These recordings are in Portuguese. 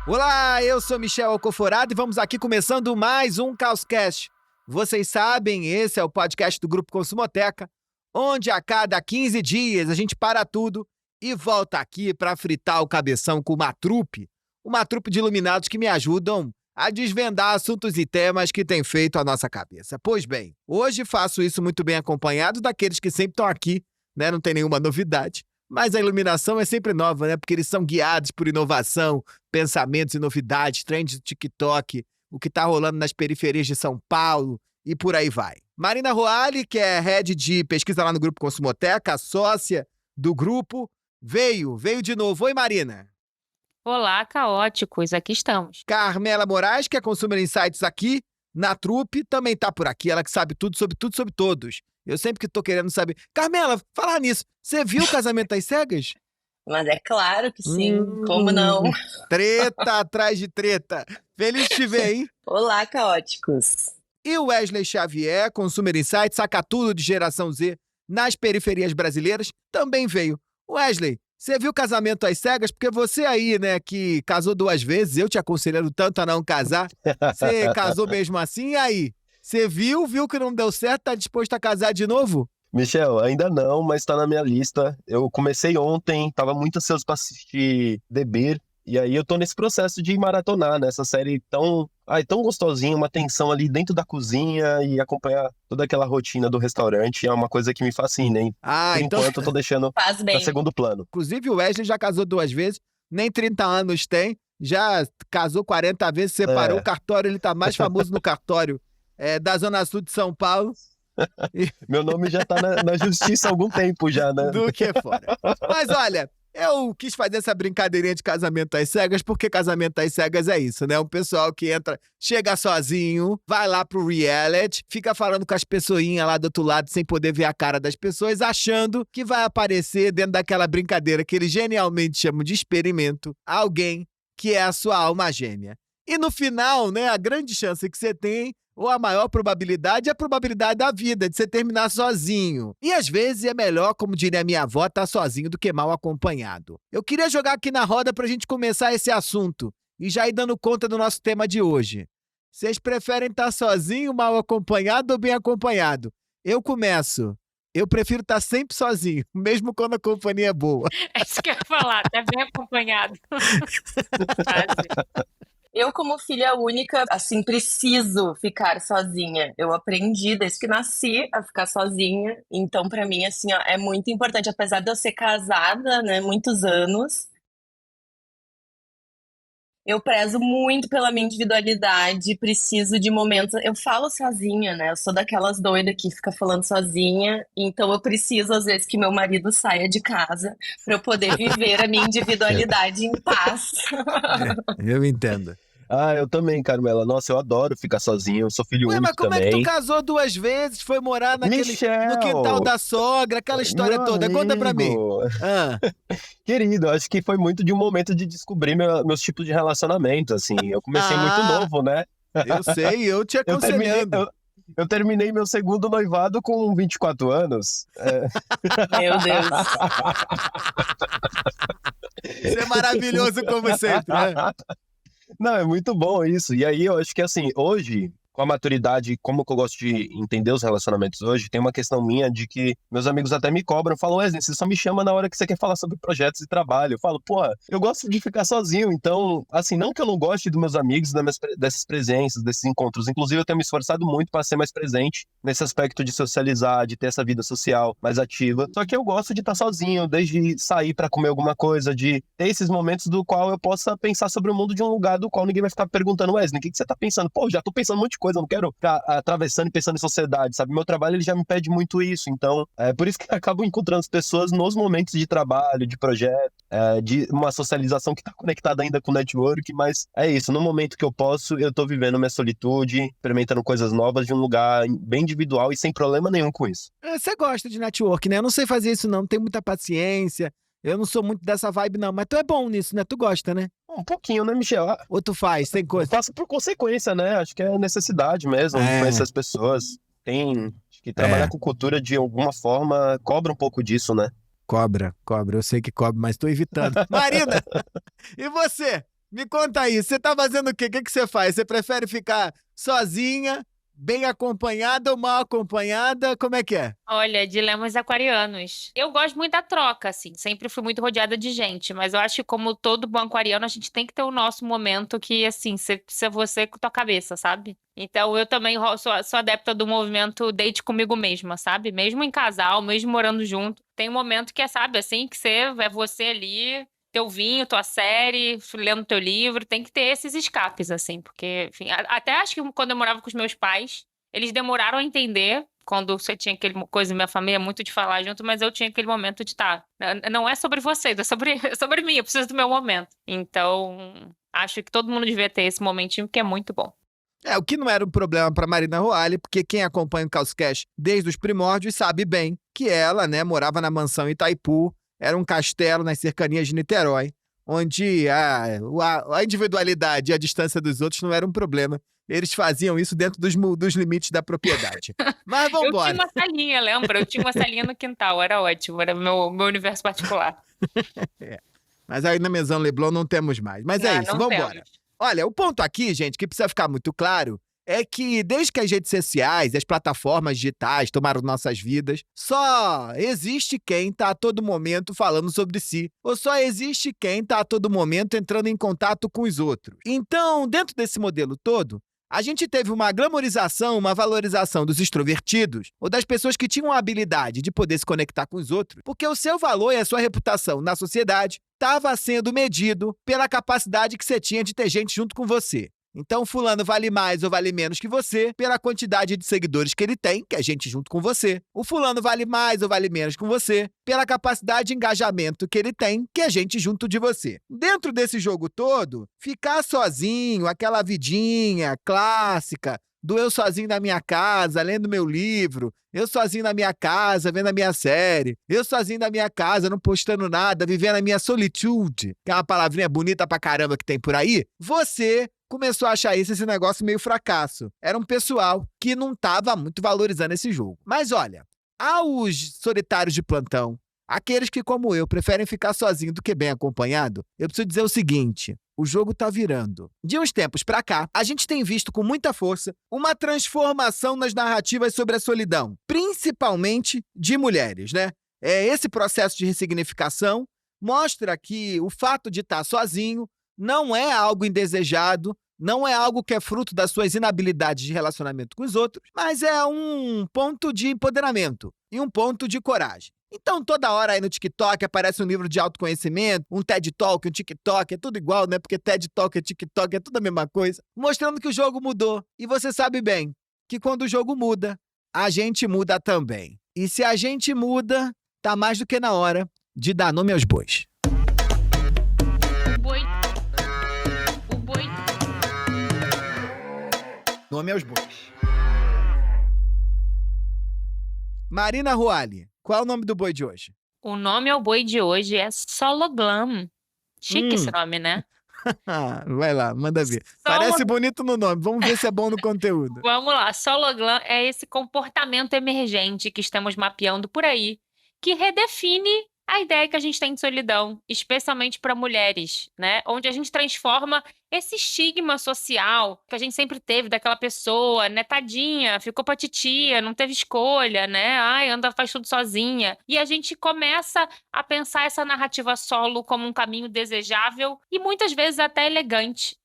Olá, eu sou Michel Alcoforado e vamos aqui começando mais um Causcast. Vocês sabem, esse é o podcast do Grupo Consumoteca, onde a cada 15 dias a gente para tudo e volta aqui para fritar o cabeção com uma trupe de iluminados que me ajudam a desvendar assuntos e temas que têm feito a nossa cabeça. Pois bem, hoje faço isso muito bem acompanhado daqueles que sempre estão aqui, né? Não tem nenhuma novidade. Mas a iluminação é sempre nova, né? Porque eles são guiados por inovação, pensamentos e novidades, trends do TikTok, o que está rolando nas periferias de São Paulo e por aí vai. Marina Roali, que é head de pesquisa lá no Grupo Consumoteca, sócia do grupo, veio de novo. Oi, Marina. Olá, caóticos, aqui estamos. Carmela Moraes, que é Consumer Insights aqui na trupe, também tá por aqui. Ela que sabe tudo, sobre todos. Eu sempre que tô querendo saber. Carmela, falar nisso, você viu o Casamento às Cegas? Mas é claro que sim, como não? Treta atrás de treta. Feliz de te ver, hein? Olá, caóticos. E o Wesley Xavier, Consumer Insights, saca tudo de geração Z nas periferias brasileiras, também veio. Wesley, você viu Casamento às Cegas? Porque você aí, né, que casou 2 vezes, eu te aconselhando tanto a não casar, você casou mesmo assim, e aí? Você viu que não deu certo, tá disposto a casar de novo? Michel, ainda não, mas tá na minha lista. Eu comecei ontem, tava muito ansioso pra assistir The Bear, e aí eu tô nesse processo de maratonar, né? Essa série tão gostosinha, uma tensão ali dentro da cozinha e acompanhar toda aquela rotina do restaurante é uma coisa que me fascina, hein? Por enquanto eu tô deixando Faz bem. pra segundo plano. Inclusive o Wesley já casou 2 vezes, nem 30 anos tem, já casou 40 vezes, separou o cartório, ele tá mais famoso no cartório da Zona Sul de São Paulo. Meu nome já tá na justiça há algum tempo já, né? Do que fora. Mas olha, eu quis fazer essa brincadeirinha de Casamento às Cegas, porque Casamento às Cegas é isso, né? Um pessoal que entra, chega sozinho, vai lá pro reality, fica falando com as pessoinhas lá do outro lado, sem poder ver a cara das pessoas, achando que vai aparecer dentro daquela brincadeira que eles genialmente chamam de experimento, alguém que é a sua alma gêmea. E no final, né, a grande chance que você tem, ou a maior probabilidade, é a probabilidade da vida, de você terminar sozinho. E às vezes é melhor, como diria minha avó, estar sozinho do que mal acompanhado. Eu queria jogar aqui na roda pra gente começar esse assunto e já ir dando conta do nosso tema de hoje. Vocês preferem estar sozinho, mal acompanhado ou bem acompanhado? Eu começo. Eu prefiro estar sempre sozinho, mesmo quando a companhia é boa. É isso que eu ia falar, tá bem acompanhado. Eu, como filha única, assim, preciso ficar sozinha. Eu aprendi desde que nasci a ficar sozinha. Então, pra mim, assim, ó, é muito importante. Apesar de eu ser casada, né, muitos anos, eu prezo muito pela minha individualidade. Preciso de momentos. Eu falo sozinha, né? Eu sou daquelas doidas que fica falando sozinha. Então, eu preciso, às vezes, que meu marido saia de casa pra eu poder viver a minha individualidade em paz. Eu entendo. Eu também, Carmela. Nossa, eu adoro ficar sozinho. Eu sou filho Ué, único mas como também. é que tu casou 2 vezes, foi morar no Michel! quintal da sogra, aquela história Meu toda? Conta pra mim. amigo. Ah, Querido, acho que foi muito de um momento de descobrir meus tipos de relacionamento, assim. Eu comecei muito novo, né? eu sei, eu te Eu terminei, aconselhando. eu terminei meu segundo noivado com 24 anos. Meu Deus. Isso é maravilhoso como sempre, né? Não, é muito bom isso. E aí eu acho que assim, hoje, com a maturidade, como que eu gosto de entender os relacionamentos hoje, tem uma questão minha de que meus amigos até me cobram, falam, Wesley, você só me chama na hora que você quer falar sobre projetos e trabalho. Eu falo, pô, eu gosto de ficar sozinho, então, assim, não que eu não goste dos meus amigos, dessas presenças, desses encontros. Inclusive, eu tenho me esforçado muito para ser mais presente nesse aspecto de socializar, de ter essa vida social mais ativa. Só que eu gosto de estar sozinho, desde sair para comer alguma coisa, de ter esses momentos do qual eu possa pensar sobre o mundo de um lugar do qual ninguém vai ficar perguntando, Wesley, o que você tá pensando? Pô, já tô pensando um monte de coisa, eu não quero ficar atravessando e pensando em sociedade, sabe? Meu trabalho, ele já me pede muito isso, então é por isso que eu acabo encontrando as pessoas nos momentos de trabalho, de projeto, de uma socialização que tá conectada ainda com o network, mas é isso, no momento que eu posso, eu tô vivendo minha solitude, experimentando coisas novas de um lugar bem individual e sem problema nenhum com isso. Você gosta de network, né? Eu não sei fazer isso não tenho muita paciência, eu não sou muito dessa vibe não, mas tu é bom nisso, né? Tu gosta, né? Um pouquinho, né, Michel? Ou tu faz, tem coisa? Faço por consequência, né? Acho que é necessidade mesmo de conhecer as pessoas. Acho que trabalhar com cultura de alguma forma cobra um pouco disso, né? Cobra. Eu sei que cobra, mas tô evitando. Marina, e você? Me conta aí, você tá fazendo o quê? O que que você faz? Você prefere ficar sozinha, bem acompanhada ou mal acompanhada? Como é que é? Olha, dilemas aquarianos. Eu gosto muito da troca, assim. Sempre fui muito rodeada de gente, mas eu acho que como todo bom aquariano, a gente tem que ter o nosso momento que, assim, precisa você com tua cabeça, sabe? Então eu também sou adepta do movimento date comigo mesma, sabe? Mesmo em casal, mesmo morando junto, tem um momento que é, sabe, assim, que é você ali, teu vinho, tua série, lendo teu livro, tem que ter esses escapes, assim, porque, enfim, até acho que quando eu morava com os meus pais, eles demoraram a entender quando você tinha aquele coisa, minha família, muito de falar junto, mas eu tinha aquele momento de estar. Não é sobre vocês, é sobre, é sobre mim, eu preciso do meu momento. Então, acho que todo mundo devia ter esse momentinho, porque é muito bom. O que não era um problema para Marina Roale, porque quem acompanha o Causcast desde os primórdios sabe bem que ela, né, morava na mansão Itaipu, era um castelo nas cercanias de Niterói, onde a individualidade e a distância dos outros não era um problema. Eles faziam isso dentro dos limites da propriedade. Mas Eu tinha vambora. uma salinha, lembra? Eu tinha uma salinha no quintal, era ótimo, era meu universo particular. Mas aí na Maison Leblon não temos mais. Mas é Ah, isso, não vambora. temos. Olha, o ponto aqui, gente, que precisa ficar muito claro, é que desde que as redes sociais e as plataformas digitais tomaram nossas vidas, só existe quem tá a todo momento falando sobre si, ou só existe quem tá a todo momento entrando em contato com os outros. Então, dentro desse modelo todo, a gente teve uma glamorização, uma valorização dos extrovertidos, ou das pessoas que tinham a habilidade de poder se conectar com os outros, porque o seu valor e a sua reputação na sociedade estava sendo medido pela capacidade que você tinha de ter gente junto com você. Então, fulano vale mais ou vale menos que você pela quantidade de seguidores que ele tem, que é gente junto com você. O fulano vale mais ou vale menos que você pela capacidade de engajamento que ele tem, que é gente junto de você. Dentro desse jogo todo, ficar sozinho, aquela vidinha clássica do eu sozinho na minha casa, lendo meu livro, eu sozinho na minha casa, vendo a minha série, eu sozinho na minha casa, não postando nada, vivendo a minha solitude, que é uma palavrinha bonita pra caramba que tem por aí, você começou a achar esse negócio meio fracasso. Era um pessoal que não estava muito valorizando esse jogo. Mas olha, aos solitários de plantão, aqueles que, como eu, preferem ficar sozinho do que bem acompanhado, eu preciso dizer o seguinte: o jogo tá virando. De uns tempos pra cá, a gente tem visto com muita força uma transformação nas narrativas sobre a solidão, principalmente de mulheres, né? Esse processo de ressignificação mostra que o fato de estar sozinho não é algo indesejado, não é algo que é fruto das suas inabilidades de relacionamento com os outros, mas é um ponto de empoderamento e um ponto de coragem. Então, toda hora aí no TikTok aparece um livro de autoconhecimento, um TED Talk, um TikTok, é tudo igual, né? Porque TED Talk e TikTok é tudo a mesma coisa, mostrando que o jogo mudou. E você sabe bem que quando o jogo muda, a gente muda também. E se a gente muda, tá mais do que na hora de dar nome aos bois. O boi. Nome aos bois. Marina Roale, qual é o nome do boi de hoje? O nome ao boi de hoje é Sologlam. Chique esse Hum. nome, né? Vai lá, manda ver. Parece bonito no nome, vamos ver se é bom no conteúdo. Vamos lá, Sologlam é esse comportamento emergente que estamos mapeando por aí, que redefine a ideia que a gente tem de solidão, especialmente para mulheres, né? Onde a gente transforma esse estigma social que a gente sempre teve daquela pessoa, né, tadinha, ficou pra titia, não teve escolha, né? Ai, anda, faz tudo sozinha. E a gente começa a pensar essa narrativa solo como um caminho desejável e muitas vezes até elegante.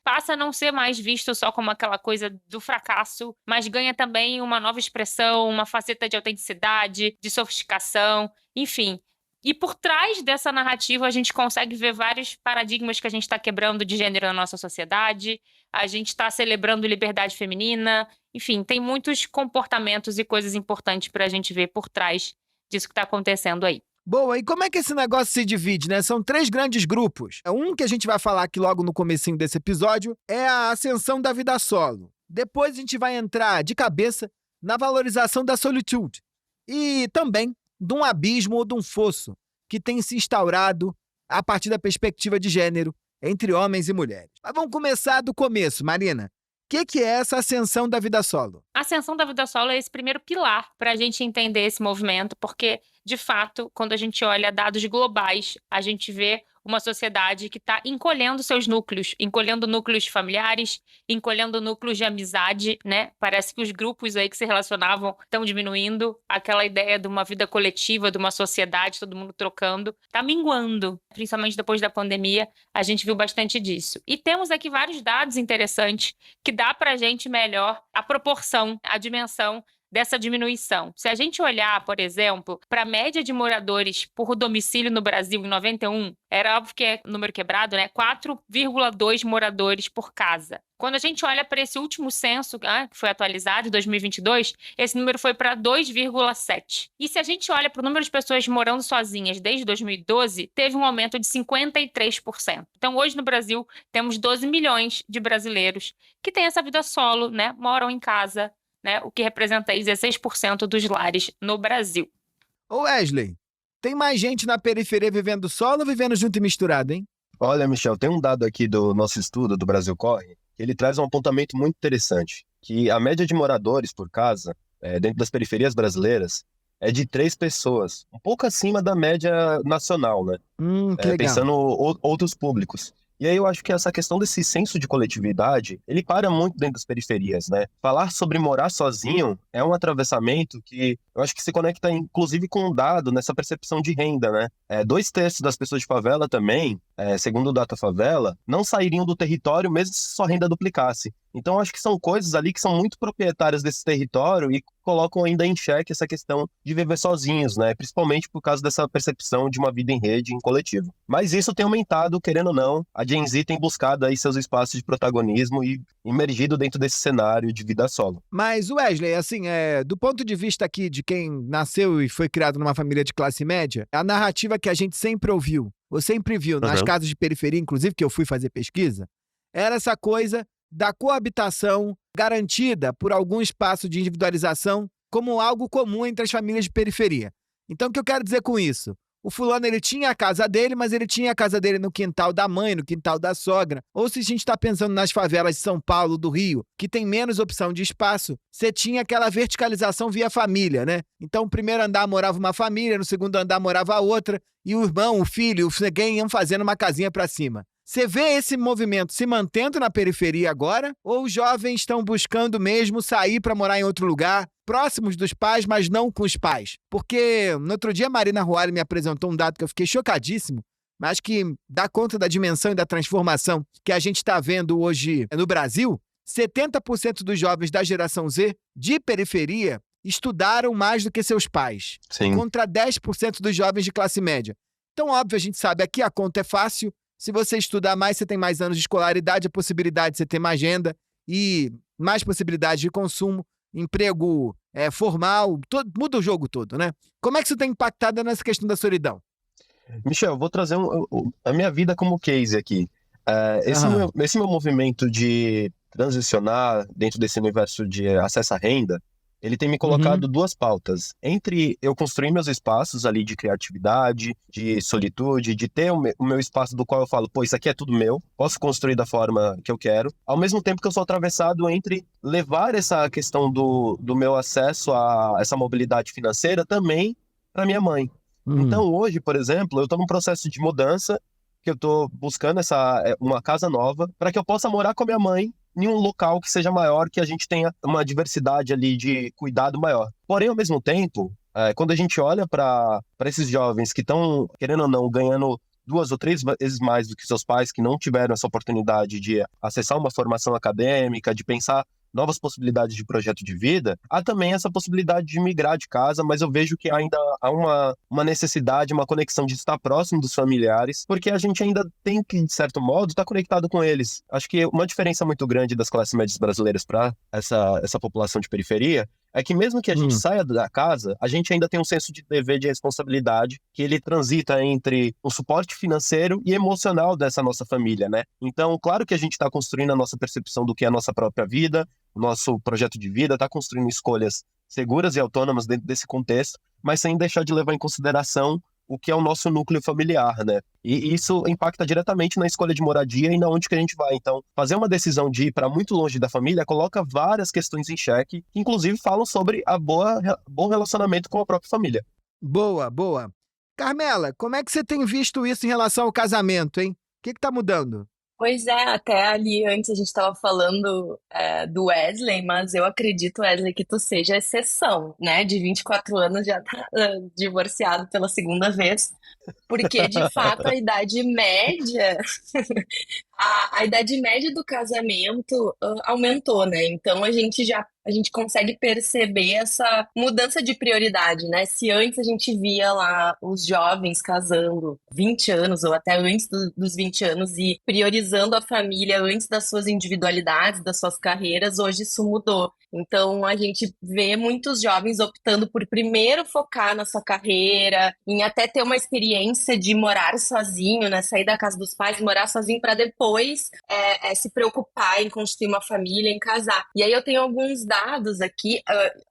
Passa a não ser mais visto só como aquela coisa do fracasso, mas ganha também uma nova expressão, uma faceta de autenticidade, de sofisticação, enfim. E por trás dessa narrativa, a gente consegue ver vários paradigmas que a gente está quebrando de gênero na nossa sociedade, a gente está celebrando liberdade feminina, enfim, tem muitos comportamentos e coisas importantes para a gente ver por trás disso que está acontecendo aí. Boa, e como é que esse negócio se divide, né? São 3 grandes grupos. Um que a gente vai falar aqui logo no comecinho desse episódio é a ascensão da vida solo. Depois a gente vai entrar de cabeça na valorização da solitude. E também de um abismo ou de um fosso que tem se instaurado a partir da perspectiva de gênero entre homens e mulheres. Mas vamos começar do começo, Marina. O que é essa ascensão da vida solo? A ascensão da vida solo é esse primeiro pilar para a gente entender esse movimento, porque, de fato, quando a gente olha dados globais, a gente vê uma sociedade que está encolhendo seus núcleos, encolhendo núcleos familiares, encolhendo núcleos de amizade, né? Parece que os grupos aí que se relacionavam estão diminuindo, aquela ideia de uma vida coletiva, de uma sociedade, todo mundo trocando, está minguando, principalmente depois da pandemia, a gente viu bastante disso. E temos aqui vários dados interessantes que dá para a gente melhor a proporção, a dimensão dessa diminuição. Se a gente olhar, por exemplo, para a média de moradores por domicílio no Brasil em 91, era óbvio que é número quebrado, né? 4,2 moradores por casa. Quando a gente olha para esse último censo, que foi atualizado em 2022, esse número foi para 2,7. E se a gente olha para o número de pessoas morando sozinhas desde 2012, teve um aumento de 53%. Então, hoje no Brasil, temos 12 milhões de brasileiros que têm essa vida solo, né? Moram em casa, né, o que representa aí 16% dos lares no Brasil. Ô Wesley, tem mais gente na periferia vivendo solo ou vivendo junto e misturado, hein? Olha, Michel, tem um dado aqui do nosso estudo do Brasil Corre, que ele traz um apontamento muito interessante, que a média de moradores por casa, dentro das periferias brasileiras, é de 3 pessoas, um pouco acima da média nacional, né? Que legal. Pensando outros públicos. E aí eu acho que essa questão desse senso de coletividade, ele para muito dentro das periferias, né? Falar sobre morar sozinho é um atravessamento que eu acho que se conecta inclusive com um dado nessa percepção de renda, né? 2/3 das pessoas de favela também, segundo o Data Favela, não sairiam do território mesmo se sua renda duplicasse. Então, acho que são coisas ali que são muito proprietárias desse território e colocam ainda em xeque essa questão de viver sozinhos, né? Principalmente por causa dessa percepção de uma vida em rede, em coletivo. Mas isso tem aumentado, querendo ou não, a Gen Z tem buscado aí seus espaços de protagonismo e emergido dentro desse cenário de vida solo. Mas, Wesley, assim, do ponto de vista aqui de quem nasceu e foi criado numa família de classe média, a narrativa que a gente sempre ouviu, ou sempre viu, nas casas de periferia, inclusive, que eu fui fazer pesquisa, era essa coisa da coabitação garantida por algum espaço de individualização como algo comum entre as famílias de periferia. Então, o que eu quero dizer com isso? O fulano, ele tinha a casa dele, mas ele tinha a casa dele no quintal da mãe, no quintal da sogra. Ou se a gente está pensando nas favelas de São Paulo, do Rio, que tem menos opção de espaço, você tinha aquela verticalização via família, né? Então, no primeiro andar morava uma família, no segundo andar morava outra, e o irmão, o filho, ninguém iam fazendo uma casinha para cima. Você vê esse movimento se mantendo na periferia agora? Ou os jovens estão buscando mesmo sair para morar em outro lugar, próximos dos pais, mas não com os pais? Porque no outro dia a Marina Ruari me apresentou um dado que eu fiquei chocadíssimo, mas que dá conta da dimensão e da transformação que a gente está vendo hoje no Brasil. 70% dos jovens da geração Z de periferia estudaram mais do que seus pais. Sim. Contra 10% dos jovens de classe média. Então, óbvio, a gente sabe, aqui a conta é fácil. Se você estudar mais, você tem mais anos de escolaridade, a possibilidade de você ter mais renda e mais possibilidade de consumo, emprego formal, muda o jogo todo, né? Como é que isso tem impactado nessa questão da solidão? Michel, eu vou trazer a minha vida como case aqui. Esse meu movimento de transicionar dentro desse universo de acesso à renda, ele tem me colocado 2 pautas. Entre eu construir meus espaços ali de criatividade, de solitude, de ter o meu espaço do qual eu falo, pô, isso aqui é tudo meu, posso construir da forma que eu quero, ao mesmo tempo que eu sou atravessado entre levar essa questão do meu acesso a essa mobilidade financeira também para minha mãe. Então hoje, por exemplo, eu estou num processo de mudança, que eu estou buscando uma casa nova, para que eu possa morar com a minha mãe em um local que seja maior, que a gente tenha uma diversidade ali de cuidado maior. Porém, ao mesmo tempo, quando a gente olha para esses jovens que estão, querendo ou não, ganhando 2 ou 3 vezes mais do que seus pais, que não tiveram essa oportunidade de acessar uma formação acadêmica, de pensar novas possibilidades de projeto de vida, há também essa possibilidade de migrar de casa, mas eu vejo que ainda há uma necessidade, uma conexão de estar próximo dos familiares, porque a gente ainda tem que, de certo modo, estar conectado com eles. Acho que uma diferença muito grande das classes médias brasileiras para essa população de periferia é que mesmo que a gente saia da casa, a gente ainda tem um senso de dever, de responsabilidade, que ele transita entre o suporte financeiro e emocional dessa nossa família, né? Então, claro que a gente está construindo a nossa percepção do que é a nossa própria vida, o nosso projeto de vida, está construindo escolhas seguras e autônomas dentro desse contexto, mas sem deixar de levar em consideração o que é o nosso núcleo familiar, né? E isso impacta diretamente na escolha de moradia e na onde que a gente vai. Então, fazer uma decisão de ir para muito longe da família coloca várias questões em xeque, que inclusive falam sobre bom relacionamento com a própria família. Boa, boa. Carmela, como é que você tem visto isso em relação ao casamento, hein? O que tá mudando? Pois é, até ali antes a gente estava falando do Wesley, mas eu acredito, Wesley, que tu seja a exceção, né? De 24 anos já tá divorciado pela segunda vez, porque de fato a idade média a idade média do casamento aumentou, né? Então a gente consegue perceber essa mudança de prioridade, né? Se antes a gente via lá os jovens casando 20 anos ou até antes dos 20 anos e priorizando a família antes das suas individualidades, das suas carreiras, hoje isso mudou. Então a gente vê muitos jovens optando por primeiro focar na sua carreira, em até ter uma experiência de morar sozinho, né? Sair da casa dos pais, morar sozinho para depois se preocupar em construir uma família, em casar. E aí eu tenho alguns dados aqui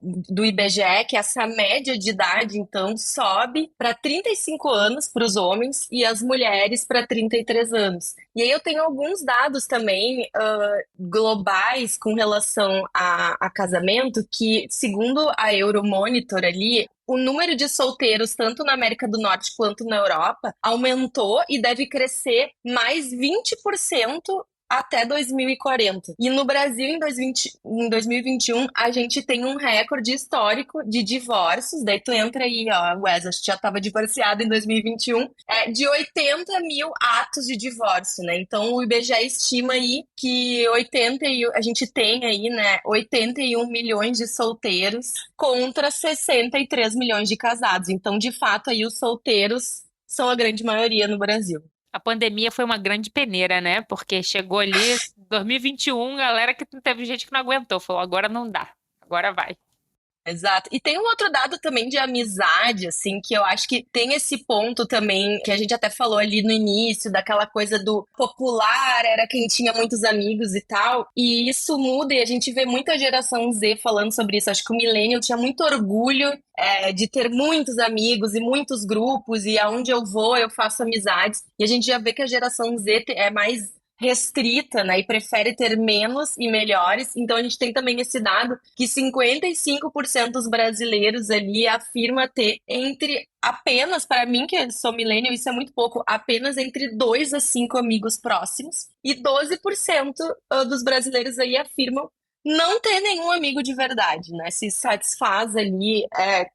do IBGE que essa média de idade então sobe para 35 anos para os homens e as mulheres para 33 anos. E aí eu tenho alguns dados também globais com relação a casamento que, segundo a Euromonitor ali, o número de solteiros, tanto na América do Norte quanto na Europa, aumentou e deve crescer mais 20% até 2040. E no Brasil, em 2021, a gente tem um recorde histórico de divórcios. Daí tu entra aí, ó, Wesley, já estava divorciado em 2021, de 80 mil atos de divórcio, né? Então o IBGE estima aí que a gente tem aí, né, 81 milhões de solteiros contra 63 milhões de casados. Então, de fato, aí os solteiros são a grande maioria no Brasil. A pandemia foi uma grande peneira, né? Porque chegou ali 2021, galera que teve gente que não aguentou, falou, agora não dá, agora vai. Exato. E tem um outro dado também de amizade, assim, que eu acho que tem esse ponto também, que a gente até falou ali no início, daquela coisa do popular, era quem tinha muitos amigos e tal, e isso muda e a gente vê muita geração Z falando sobre isso. Acho que o millennial tinha muito orgulho de ter muitos amigos e muitos grupos, e aonde eu vou eu faço amizades, e a gente já vê que a geração Z é mais restrita, né, e prefere ter menos e melhores. Então a gente tem também esse dado que 55% dos brasileiros ali afirma ter apenas, para mim que sou millennial, isso é muito pouco, apenas entre 2 a 5 amigos próximos, e 12% dos brasileiros aí afirmam não ter nenhum amigo de verdade, né, se satisfaz ali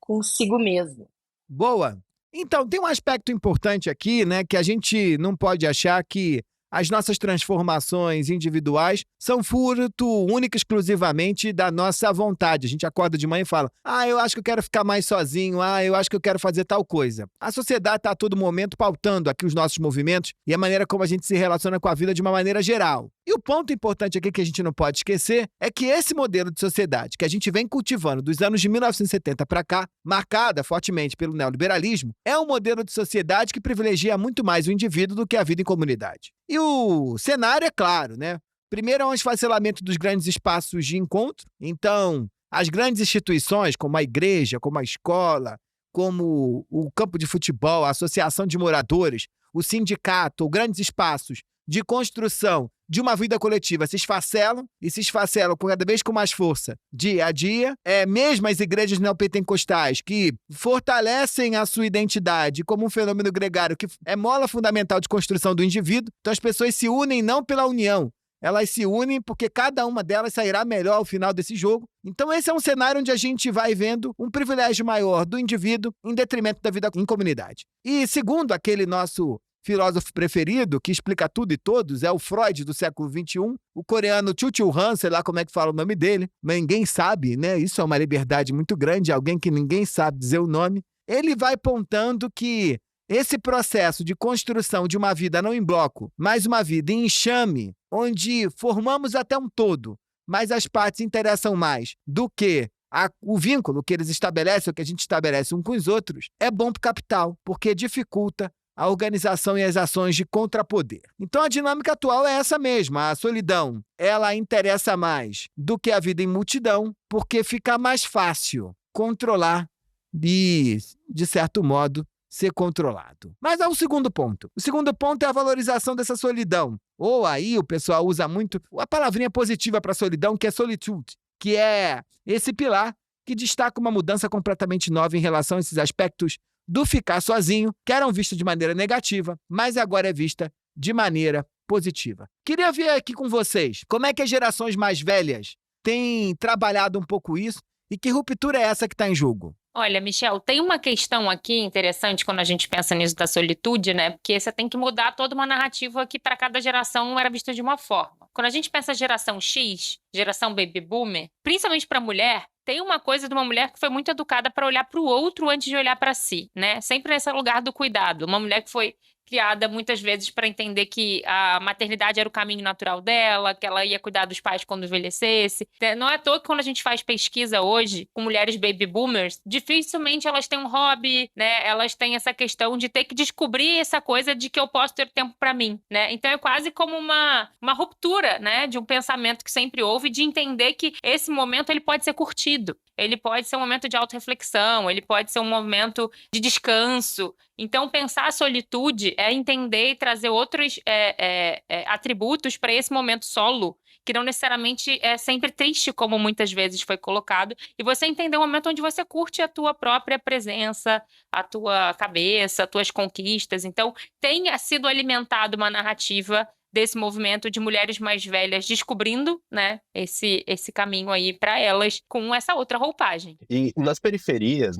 consigo mesmo. Boa! Então, tem um aspecto importante aqui, né, que a gente não pode achar que as nossas transformações individuais são fruto única e exclusivamente da nossa vontade. A gente acorda de manhã e fala, eu acho que eu quero ficar mais sozinho, eu acho que eu quero fazer tal coisa. A sociedade está a todo momento pautando aqui os nossos movimentos e a maneira como a gente se relaciona com a vida de uma maneira geral. E o ponto importante aqui que a gente não pode esquecer é que esse modelo de sociedade que a gente vem cultivando dos anos de 1970 para cá, marcada fortemente pelo neoliberalismo, é um modelo de sociedade que privilegia muito mais o indivíduo do que a vida em comunidade. E o cenário é claro, né? Primeiro é um esfacelamento dos grandes espaços de encontro. Então, as grandes instituições, como a igreja, como a escola, como o campo de futebol, a associação de moradores, o sindicato, ou grandes espaços de construção de uma vida coletiva se esfacelam cada vez com mais força dia a dia. Mesmo as igrejas neopentecostais que fortalecem a sua identidade como um fenômeno gregário que é mola fundamental de construção do indivíduo. Então as pessoas se unem não pela união, elas se unem porque cada uma delas sairá melhor ao final desse jogo. Então esse é um cenário onde a gente vai vendo um privilégio maior do indivíduo em detrimento da vida em comunidade. E segundo aquele nosso filósofo preferido, que explica tudo e todos, é o Freud do século XXI, o coreano Chul Han, sei lá como é que fala o nome dele, mas ninguém sabe, né? Isso é uma liberdade muito grande, alguém que ninguém sabe dizer o nome. Ele vai apontando que esse processo de construção de uma vida não em bloco, mas uma vida em enxame, onde formamos até um todo, mas as partes interessam mais do que o vínculo que eles estabelecem, ou que a gente estabelece um com os outros, é bom para o capital, porque dificulta a organização e as ações de contrapoder. Então a dinâmica atual é essa mesma. A solidão, ela interessa mais do que a vida em multidão, porque fica mais fácil controlar e, de certo modo, ser controlado. Mas há um segundo ponto. O segundo ponto é a valorização dessa solidão. Ou aí o pessoal usa muito a palavrinha positiva para solidão, que é solitude, que é esse pilar que destaca uma mudança completamente nova em relação a esses aspectos do ficar sozinho, que eram vistas de maneira negativa, mas agora é vista de maneira positiva. Queria ver aqui com vocês como é que as gerações mais velhas têm trabalhado um pouco isso e que ruptura é essa que está em jogo. Olha, Michel, tem uma questão aqui interessante quando a gente pensa nisso da solitude, né? Porque você tem que mudar toda uma narrativa que para cada geração era vista de uma forma. Quando a gente pensa geração X, geração baby boomer, principalmente para mulher, tem uma coisa de uma mulher que foi muito educada para olhar para o outro antes de olhar para si, né? Sempre nesse lugar do cuidado. Uma mulher que foi criada muitas vezes para entender que a maternidade era o caminho natural dela, que ela ia cuidar dos pais quando envelhecesse. Não é à toa que quando a gente faz pesquisa hoje com mulheres baby boomers, dificilmente elas têm um hobby, né? Elas têm essa questão de ter que descobrir essa coisa de que eu posso ter tempo para mim, né? Então é quase como uma ruptura, né, de um pensamento que sempre houve, de entender que esse momento ele pode ser curtido. Ele pode ser um momento de autorreflexão, ele pode ser um momento de descanso. Então, pensar a solitude é entender e trazer outros atributos para esse momento solo, que não necessariamente é sempre triste, como muitas vezes foi colocado, e você entender um momento onde você curte a tua própria presença, a tua cabeça, as tuas conquistas. Então, tenha sido alimentada uma narrativa desse movimento de mulheres mais velhas descobrindo, né, esse caminho aí para elas com essa outra roupagem. E nas periferias,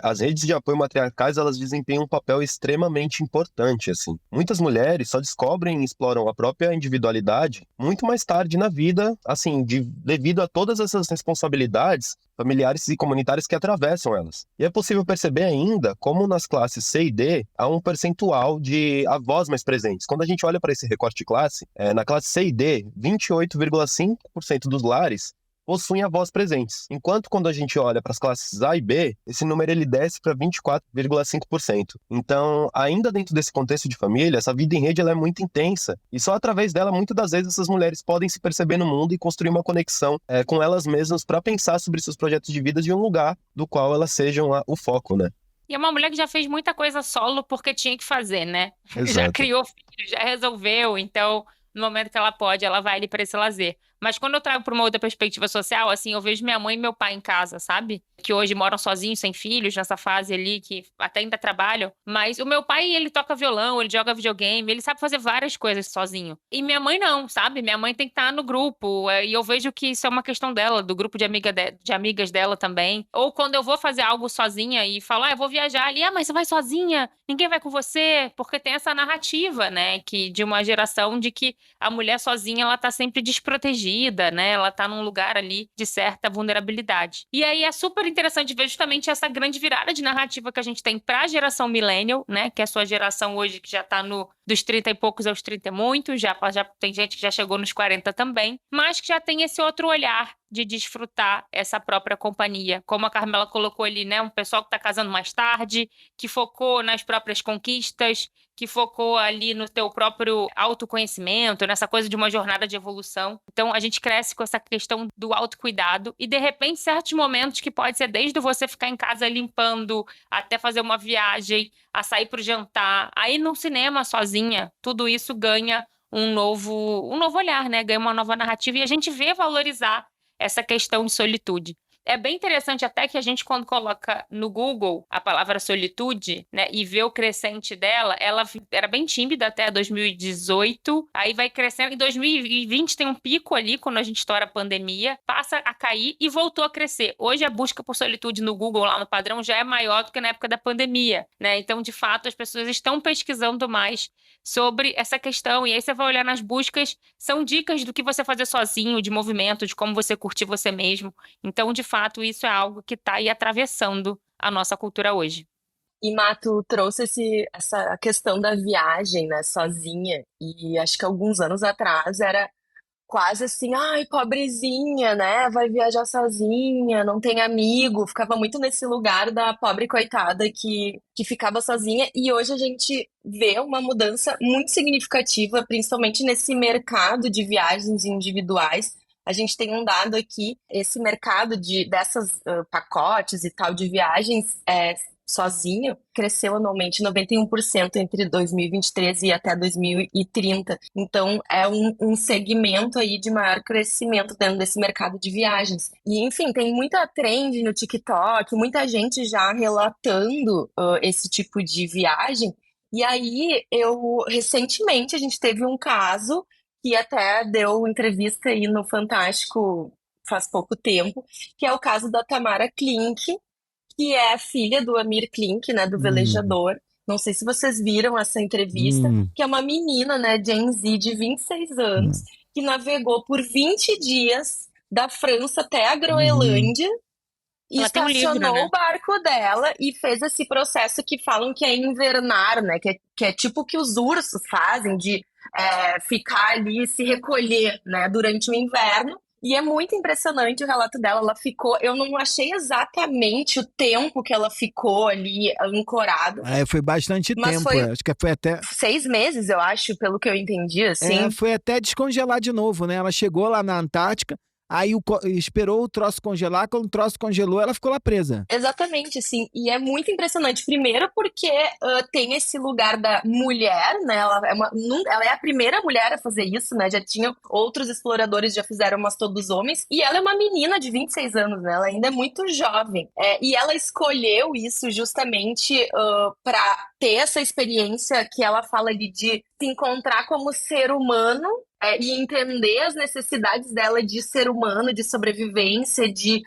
as redes de apoio matriarcais, elas desempenham um papel extremamente importante, assim. Muitas mulheres só descobrem e exploram a própria individualidade muito mais tarde na vida, assim, devido a todas essas responsabilidades familiares e comunitárias que atravessam elas. E é possível perceber ainda como nas classes C e D há um percentual de avós mais presentes. Quando a gente olha para esse recorte de classe, na classe C e D, 28,5% dos lares possuem avós presentes. Enquanto quando a gente olha para as classes A e B, esse número ele desce para 24,5%. Então, ainda dentro desse contexto de família, essa vida em rede ela é muito intensa. E só através dela, muitas das vezes, essas mulheres podem se perceber no mundo e construir uma conexão com elas mesmas para pensar sobre seus projetos de vida de um lugar do qual elas sejam o foco, né? E é uma mulher que já fez muita coisa solo porque tinha que fazer, né? Exato. Já criou filho, já resolveu, então no momento que ela pode, ela vai ali para esse lazer. Mas quando eu trago para uma outra perspectiva social, assim, eu vejo minha mãe e meu pai em casa, sabe? Que hoje moram sozinhos, sem filhos, nessa fase ali, que até ainda trabalham. Mas o meu pai, ele toca violão, ele joga videogame, ele sabe fazer várias coisas sozinho. E minha mãe não, sabe? Minha mãe tem que estar no grupo. E eu vejo que isso é uma questão dela, do grupo de amigas dela também. Ou quando eu vou fazer algo sozinha e falo, eu vou viajar ali, mas você vai sozinha? Ninguém vai com você? Porque tem essa narrativa, né? Que de uma geração de que a mulher sozinha, ela tá sempre desprotegida, né? Ela tá num lugar ali de certa vulnerabilidade. E aí é super interessante ver justamente essa grande virada de narrativa que a gente tem pra geração millennial, né? Que é a sua geração hoje que já tá dos 30 e poucos aos 30 e muitos, já tem gente que já chegou nos 40 também, mas que já tem esse outro olhar de desfrutar essa própria companhia. Como a Carmela colocou ali, né? Um pessoal que tá casando mais tarde, que focou nas próprias conquistas, que focou ali no teu próprio autoconhecimento, nessa coisa de uma jornada de evolução. Então, a gente cresce com essa questão do autocuidado e, de repente, certos momentos que pode ser desde você ficar em casa limpando, até fazer uma viagem, a sair pro jantar, a ir no cinema sozinha, tudo isso ganha um novo olhar, né? Ganha uma nova narrativa e a gente vê valorizar essa questão de solitude. É bem interessante até que a gente, quando coloca no Google a palavra solitude, né, e vê o crescente dela, ela era bem tímida até 2018, aí vai crescendo. Em 2020 tem um pico ali, quando a gente estoura a pandemia, passa a cair e voltou a crescer. Hoje a busca por solitude no Google, lá no padrão, já é maior do que na época da pandemia, né? Então, de fato, as pessoas estão pesquisando mais sobre essa questão. E aí você vai olhar nas buscas, são dicas do que você fazer sozinho, de movimento, de como você curtir você mesmo. Então, de fato, isso é algo que está aí atravessando a nossa cultura hoje. E Mato trouxe essa questão da viagem, né, sozinha. E acho que alguns anos atrás era quase assim, ai, pobrezinha, né? Vai viajar sozinha, não tem amigo. Ficava muito nesse lugar da pobre coitada que ficava sozinha. E hoje a gente vê uma mudança muito significativa, principalmente nesse mercado de viagens individuais. A gente tem um dado aqui, esse mercado dessas pacotes e tal de viagens, sozinho, cresceu anualmente 91% entre 2023 e até 2030. Então, é um segmento aí de maior crescimento dentro desse mercado de viagens. E, enfim, tem muita trend no TikTok, muita gente já relatando esse tipo de viagem. E aí, recentemente, a gente teve um caso que até deu entrevista aí no Fantástico faz pouco tempo, que é o caso da Tamara Klink, que é a filha do Amir Klink, né, do Hum, velejador. Não sei se vocês viram essa entrevista, hum, que é uma menina, né, Gen Z de 26 anos, hum, que navegou por 20 dias da França até a uhum. Groenlândia e Ela tem um livro, estacionou né? o barco dela e fez esse processo que falam que é invernar, né? Que é tipo o que os ursos fazem, de ficar ali e se recolher, né? Durante o inverno. E é muito impressionante o relato dela. Ela ficou. Eu não achei exatamente o tempo que ela ficou ali ancorada, Foi bastante mas tempo, foi acho que foi até. 6 meses, eu acho, pelo que eu entendi, assim. Foi até descongelar de novo, né? Ela chegou lá na Antártica, aí esperou o troço congelar, quando o troço congelou, ela ficou lá presa. Exatamente, assim, e é muito impressionante. Primeiro porque tem esse lugar da mulher, né? Ela é a primeira mulher a fazer isso, né? Já tinha outros exploradores já fizeram, mas todos homens. E ela é uma menina de 26 anos, né? Ela ainda é muito jovem. E ela escolheu isso justamente para ter essa experiência que ela fala ali de se encontrar como ser humano. E entender as necessidades dela de ser humano, de sobrevivência, de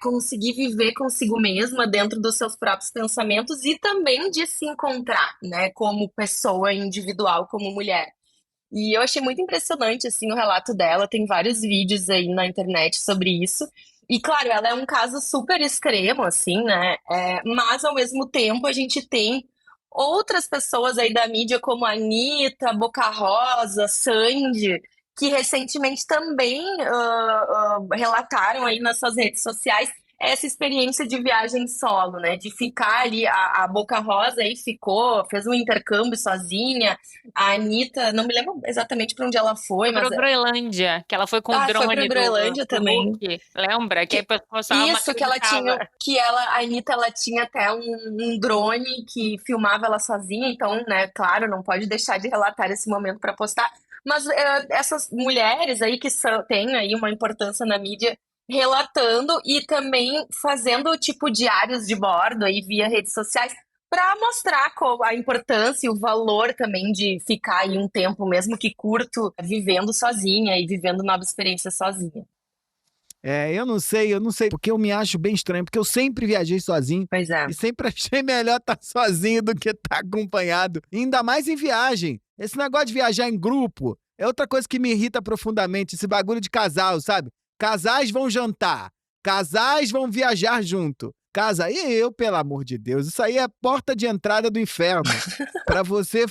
conseguir viver consigo mesma dentro dos seus próprios pensamentos e também de se encontrar, né, como pessoa individual, como mulher. E eu achei muito impressionante, assim, o relato dela. Tem vários vídeos aí na internet sobre isso. E, claro, ela é um caso super extremo, assim, né? Mas, ao mesmo tempo, a gente tem outras pessoas aí da mídia, como a Anitta, Boca Rosa, Sandy, que recentemente também relataram aí nas suas redes sociais essa experiência de viagem solo, né? De ficar ali, a Boca Rosa aí fez um intercâmbio sozinha, a Anitta, não me lembro exatamente para onde ela foi, mas Pro Groenlândia, que ela foi com o foi para drone Groenlândia do também. Hulk, lembra? Que aí Que, o pessoal isso, que ela tinha, acreditava. a Anitta, ela tinha até um drone que filmava ela sozinha, então, né, claro, não pode deixar de relatar esse momento para postar. Mas essas mulheres aí que têm aí uma importância na mídia relatando e também fazendo tipo diários de bordo aí via redes sociais para mostrar a importância e o valor também de ficar aí um tempo, mesmo que curto, vivendo sozinha e vivendo novas experiências sozinha. Eu não sei, porque eu me acho bem estranho, porque eu sempre viajei sozinho Pois é. e sempre achei melhor estar sozinho do que estar acompanhado, ainda mais em viagem. Esse negócio de viajar em grupo é outra coisa que me irrita profundamente, esse bagulho de casal, sabe? Casais vão jantar, casais vão viajar junto. Casa, e eu, pelo amor de Deus, isso aí é a porta de entrada do inferno pra você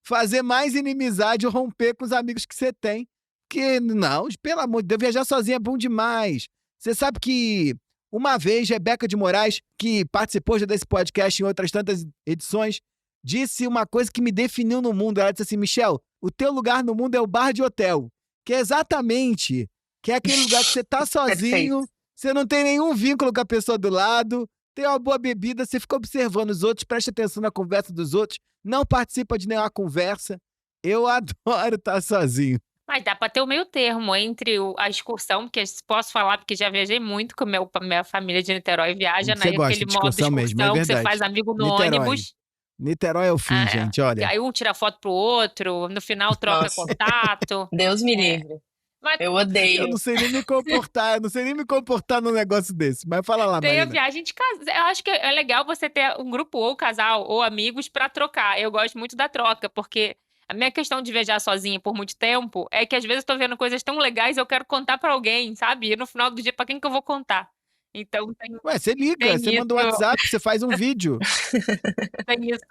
fazer mais inimizade ou romper com os amigos que você tem. Que não, pelo amor de Deus, viajar sozinha é bom demais. Você sabe que uma vez Rebeca de Moraes, que participou já desse podcast em outras tantas edições, disse uma coisa que me definiu no mundo. Ela disse assim: Michel, o teu lugar no mundo é o bar de hotel. Que é exatamente, que é aquele lugar que você tá Perfeito. sozinho, você não tem nenhum vínculo com a pessoa do lado, tem uma boa bebida, você fica observando os outros, presta atenção na conversa dos outros, não participa de nenhuma conversa. Eu adoro estar sozinho. Mas dá para ter o meio termo entre a excursão, porque posso falar porque já viajei muito com minha família de Niterói, viaja Você gosta naquele de modo excursão mesmo, é excursão, que você verdade. faz amigo no Niterói. ônibus. Niterói é o fim, gente, olha. Aí um tira foto pro outro, no final troca Nossa, contato. Deus me É, livre. mas Eu Eu odeio. não sei nem me comportar, eu não sei nem me comportar num negócio desse. Mas fala lá, tem a Marina. viagem de casal. Eu acho que é legal você ter um grupo ou casal ou amigos para trocar. Eu gosto muito da troca, porque a minha questão de viajar sozinha por muito tempo é que às vezes eu tô vendo coisas tão legais e eu quero contar para alguém, sabe? E no final do dia, para quem que eu vou contar? Então Ué, você liga, tem você isso, manda um WhatsApp, você faz um vídeo. tem isso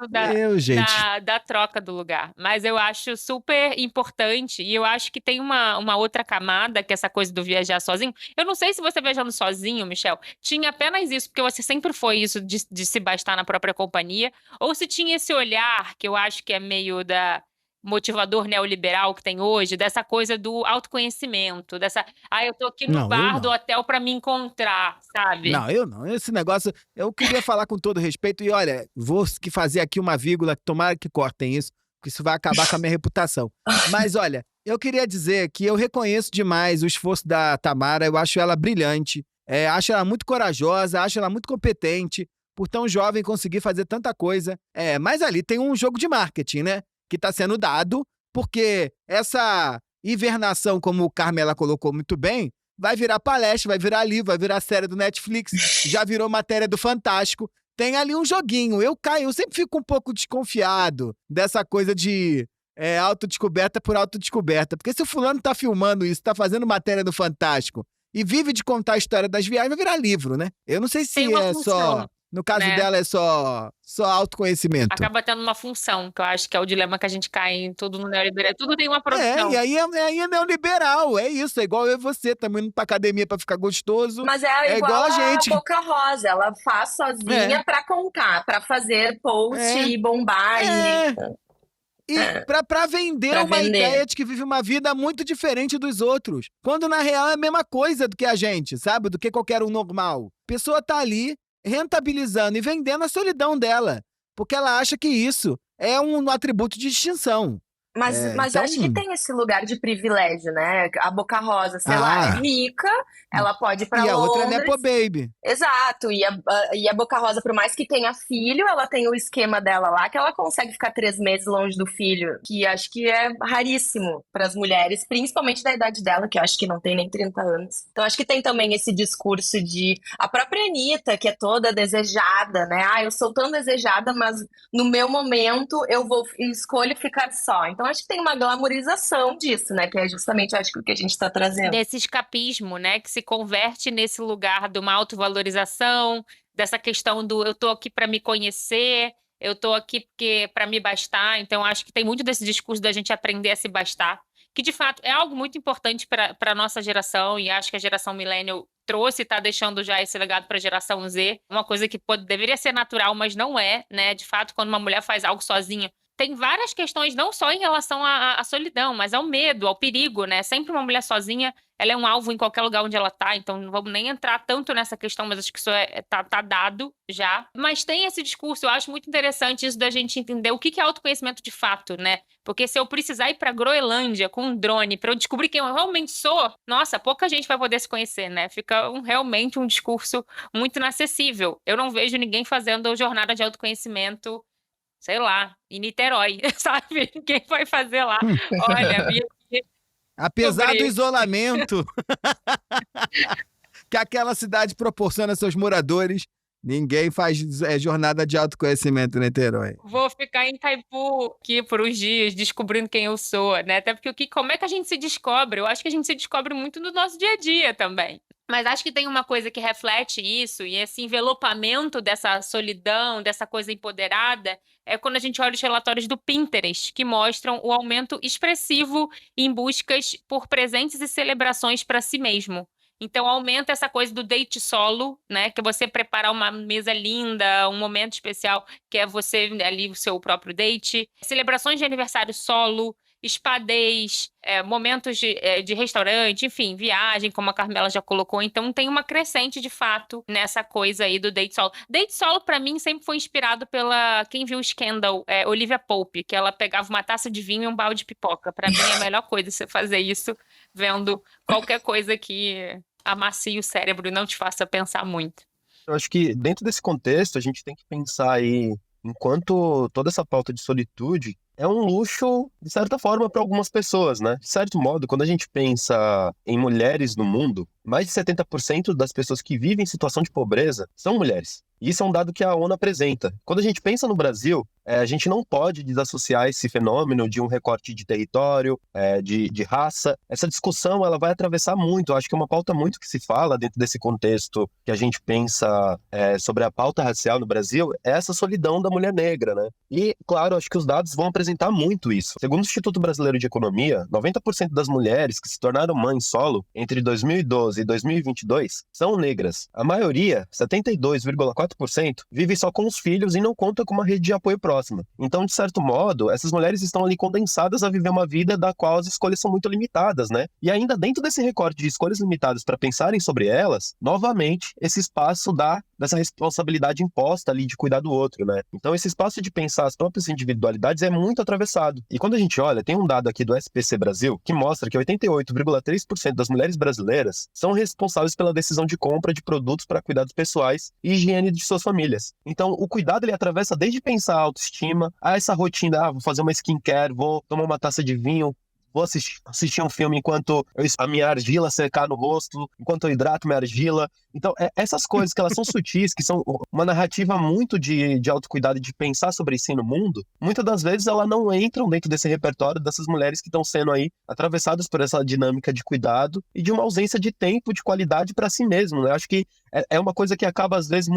Gente. da troca do lugar. Mas eu acho super importante e eu acho que tem uma outra camada, que é essa coisa do viajar sozinho. Eu não sei se você viajando sozinho, Michel, tinha apenas isso, porque você sempre foi isso de se bastar na própria companhia, ou se tinha esse olhar, que eu acho que é meio motivador neoliberal que tem hoje, dessa coisa do autoconhecimento, dessa, eu tô aqui no Não, eu bar do não. hotel pra me encontrar, sabe? Não, eu não. Esse negócio, eu queria falar com todo respeito e olha, vou que fazer aqui uma vírgula, tomara que cortem isso, porque isso vai acabar com a minha reputação. Mas olha, eu queria dizer que eu reconheço demais o esforço da Tamara, eu acho ela brilhante, acho ela muito corajosa, acho ela muito competente, por tão jovem conseguir fazer tanta coisa. Mas ali tem um jogo de marketing, né? Que está sendo dado, porque essa hibernação, como o Carmela colocou muito bem, vai virar palestra, vai virar livro, vai virar série do Netflix, já virou matéria do Fantástico. Tem ali um joguinho. Eu sempre fico um pouco desconfiado dessa coisa de autodescoberta por autodescoberta. Porque se o fulano tá filmando isso, tá fazendo matéria do Fantástico e vive de contar a história das viagens, vai virar livro, né? Eu não sei se Tem uma é função, só... No caso né? dela é só autoconhecimento. Acaba tendo uma função, que eu acho que é o dilema que a gente cai em tudo no neoliberal. Tudo tem uma produção. E aí é neoliberal, é isso, é igual eu e você, também indo pra academia pra ficar gostoso. Mas é igual a gente. Boca Rosa, ela faz sozinha pra contar, pra fazer post e bombar. Pra vender Pra uma vender. ideia de que vive uma vida muito diferente dos outros. Quando na real é a mesma coisa do que a gente, sabe? Do que qualquer um normal. A pessoa tá ali rentabilizando e vendendo a solidão dela. Porque ela acha que isso é um atributo de distinção. Mas então... acho que tem esse lugar de privilégio, né? A Boca Rosa, sei lá, é rica, ela pode ir pra E a Londres. outra é Nepo Baby. Exato, e a Boca Rosa, por mais que tenha filho, ela tem o esquema dela lá, que ela consegue ficar 3 meses longe do filho, que acho que é raríssimo para as mulheres, principalmente da idade dela, que eu acho que não tem nem 30 anos. Então acho que tem também esse discurso de... A própria Anitta, que é toda desejada, né? Eu sou tão desejada, mas no meu momento eu escolho ficar só. Então acho que tem uma glamorização disso, né? Que é justamente, acho que o que a gente está trazendo. Desse escapismo, né? Que se converte nesse lugar de uma autovalorização, dessa questão do eu tô aqui para me conhecer, eu tô aqui para me bastar. Então, acho que tem muito desse discurso da gente aprender a se bastar, que de fato é algo muito importante para a nossa geração, e acho que a geração millennial trouxe e está deixando já esse legado para a geração Z. Uma coisa que deveria ser natural, mas não é, né? De fato, quando uma mulher faz algo sozinha, tem várias questões, não só em relação à solidão, mas ao medo, ao perigo, né? Sempre uma mulher sozinha, ela é um alvo em qualquer lugar onde ela tá, então não vamos nem entrar tanto nessa questão, mas acho que isso tá dado já. Mas tem esse discurso, eu acho muito interessante isso da gente entender o que é autoconhecimento de fato, né? Porque se eu precisar ir pra Groenlândia com um drone pra eu descobrir quem eu realmente sou, nossa, pouca gente vai poder se conhecer, né? Fica realmente um discurso muito inacessível. Eu não vejo ninguém fazendo jornada de autoconhecimento, sei lá, em Niterói, sabe? Quem vai fazer lá? Olha, Apesar do isolamento que aquela cidade proporciona a seus moradores, ninguém faz jornada de autoconhecimento em Niterói. Vou ficar em Itaipu aqui por uns dias, descobrindo quem eu sou, né? Até porque como é que a gente se descobre? Eu acho que a gente se descobre muito no nosso dia a dia também. Mas acho que tem uma coisa que reflete isso, e esse envelopamento dessa solidão, dessa coisa empoderada, é quando a gente olha os relatórios do Pinterest, que mostram o aumento expressivo em buscas por presentes e celebrações para si mesmo. Então, aumenta essa coisa do date solo, né? Que é você preparar uma mesa linda, um momento especial, que é você ali, o seu próprio date. Celebrações de aniversário solo, spa days, momentos de restaurante, enfim, viagem, como a Carmela já colocou. Então, tem uma crescente, de fato, nessa coisa aí do date solo. Date solo, pra mim, sempre foi inspirado pela... Quem viu o Scandal? Olivia Pope, que ela pegava uma taça de vinho e um balde de pipoca. Pra mim, é a melhor coisa você fazer isso vendo qualquer coisa que amacie o cérebro e não te faça pensar muito. Eu acho que dentro desse contexto a gente tem que pensar aí, enquanto toda essa pauta de solitude é um luxo, de certa forma, para algumas pessoas, né? De certo modo, quando a gente pensa em mulheres no mundo, mais de 70% das pessoas que vivem em situação de pobreza são mulheres. E isso é um dado que a ONU apresenta. Quando a gente pensa no Brasil, a gente não pode desassociar esse fenômeno de um recorte de território, de raça. Essa discussão ela vai atravessar muito. Eu acho que é uma pauta muito que se fala dentro desse contexto que a gente pensa sobre a pauta racial no Brasil, é essa solidão da mulher negra, né? E, claro, acho que os dados vão apresentar muito isso. Segundo o Instituto Brasileiro de Economia, 90% das mulheres que se tornaram mães solo entre 2012 e 2022 são negras. A maioria, 72,4%, 24% vive só com os filhos e não conta com uma rede de apoio próxima. Então, de certo modo, essas mulheres estão ali condensadas a viver uma vida da qual as escolhas são muito limitadas, né? E ainda dentro desse recorte de escolhas limitadas para pensarem sobre elas, novamente, esse espaço dessa responsabilidade imposta ali de cuidar do outro, né? Então, esse espaço de pensar as próprias individualidades é muito atravessado. E quando a gente olha, tem um dado aqui do SPC Brasil que mostra que 88,3% das mulheres brasileiras são responsáveis pela decisão de compra de produtos para cuidados pessoais e higiene de suas famílias. Então, o cuidado ele atravessa desde pensar a autoestima, a essa rotina, vou fazer uma skincare, vou tomar uma taça de vinho, vou assistir um filme enquanto a minha argila secar no rosto, enquanto eu hidrato minha argila. Então, essas coisas que elas são sutis, que são uma narrativa muito de autocuidado e de pensar sobre si no mundo, muitas das vezes elas não entram dentro desse repertório dessas mulheres que estão sendo aí atravessadas por essa dinâmica de cuidado e de uma ausência de tempo, de qualidade para si mesmo, né? Acho que é uma coisa que acaba, às vezes,